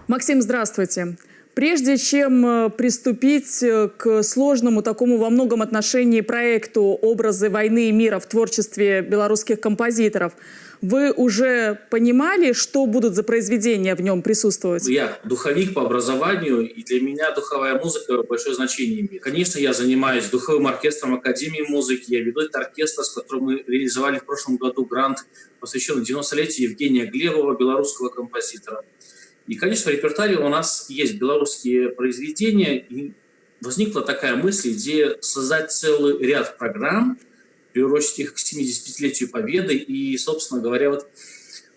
Максим, здравствуйте. Прежде чем приступить к сложному такому во многом отношении проекту «Образы войны и мира» в творчестве белорусских композиторов, вы уже понимали, что будут за произведения в нем присутствовать? Я духовик по образованию, и для меня духовая музыка большое значение имеет. Конечно, я занимаюсь духовым оркестром Академии музыки, я веду этот оркестр, с которым мы реализовали в прошлом году грант, посвященный 90-летию Евгения Глебова, белорусского композитора. И, конечно, в репертуаре у нас есть белорусские произведения, и возникла такая мысль, идея создать целый ряд программ, приурочить их к 75-летию Победы. И, собственно говоря, вот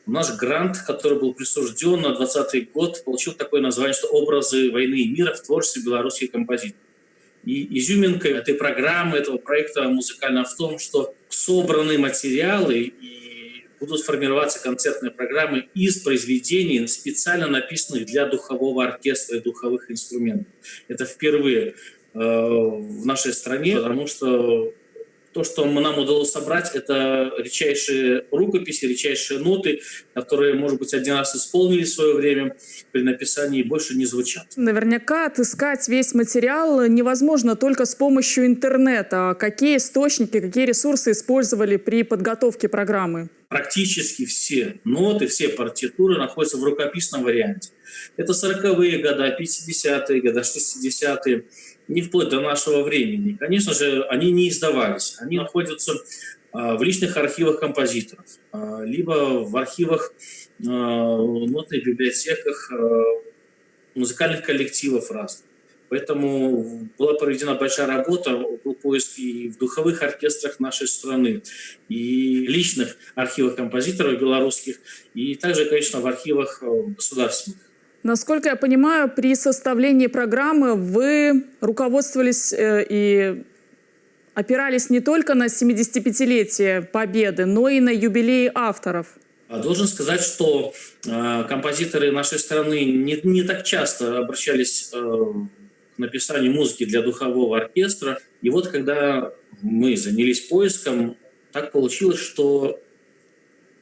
наш грант, который был присужден на 2020 год, получил такое название, что «Образы войны и мира в творчестве белорусских композиторов». И изюминка этой программы, этого проекта музыкального в том, что собраны материалы и будут формироваться концертные программы из произведений, специально написанных для духового оркестра и духовых инструментов. Это впервые в нашей стране, потому что то, что нам удалось собрать, это редчайшие рукописи, редчайшие ноты, которые, может быть, один раз исполнили в свое время при написании и больше не звучат. Наверняка отыскать весь материал невозможно только с помощью интернета. Какие источники, какие ресурсы использовали при подготовке программы? Практически все ноты, все партитуры находятся в рукописном варианте. Это 40-е годы, 50-е годы, 60-е, не вплоть до нашего времени. Конечно же, они не издавались. Они находятся в личных архивах композиторов, либо в архивах, нотных библиотеках музыкальных коллективов разных. Поэтому была проведена большая работа, был поиск и в духовых оркестрах нашей страны, и личных архивах композиторов белорусских, и также, конечно, в архивах государственных. Насколько я понимаю, при составлении программы вы руководствовались и опирались не только на 75-летие Победы, но и на юбилеи авторов. Должен сказать, что композиторы нашей страны не так часто обращались к написанию музыки для духового оркестра. И вот когда мы занялись поиском, так получилось, что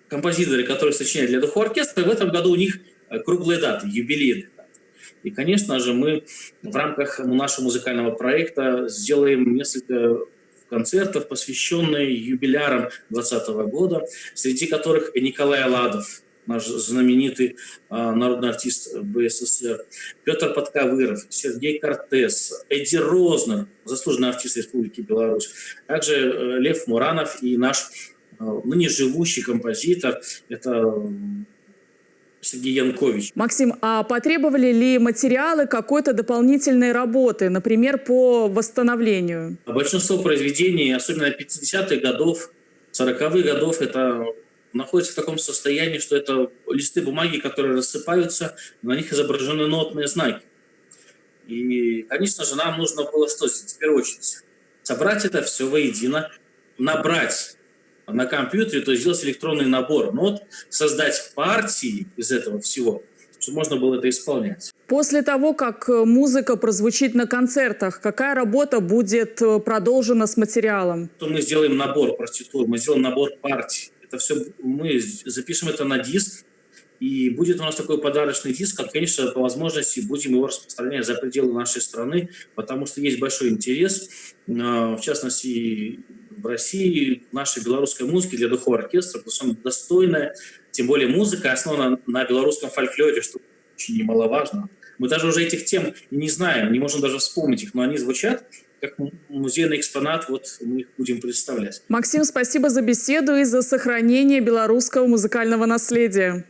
композиторы, которые сочиняют для духового оркестра, в этом году у них круглые даты, юбилейные даты. И, конечно же, мы в рамках нашего музыкального проекта сделаем несколько концертов, посвященные юбилярам 2020 года, среди которых Николай Аладов, наш знаменитый народный артист БССР, Петр Подковыров, Сергей Кортес, Эдди Рознер, заслуженный артист Республики Беларусь, также Лев Муранов и наш ныне живущий композитор, это Сергей Янкович. Максим, а потребовали ли материалы какой-то дополнительной работы, например, по восстановлению? Большинство произведений, особенно 50-х годов, 40-х годов, это находится в таком состоянии, что это листы бумаги, которые рассыпаются, на них изображены нотные знаки. И, конечно же, нам нужно было что сделать? В первую очередь собрать это все воедино, набрать на компьютере, то есть сделать электронный набор нот, создать партии из этого всего, чтобы можно было это исполнять. После того, как музыка прозвучит на концертах, какая работа будет продолжена с материалом? Мы сделаем набор партитур, мы сделаем набор партий. Это все мы запишем это на диск, и будет у нас такой подарочный диск, конечно, по возможности будем его распространять за пределы нашей страны, потому что есть большой интерес, в частности, в России, нашей белорусской музыки для духового оркестра, потому что она достойная, тем более музыка основана на белорусском фольклоре, что очень немаловажно. Мы даже уже этих тем и не знаем, не можем даже вспомнить их, но они звучат как музейный экспонат, вот мы их будем представлять. Максим, спасибо за беседу и за сохранение белорусского музыкального наследия.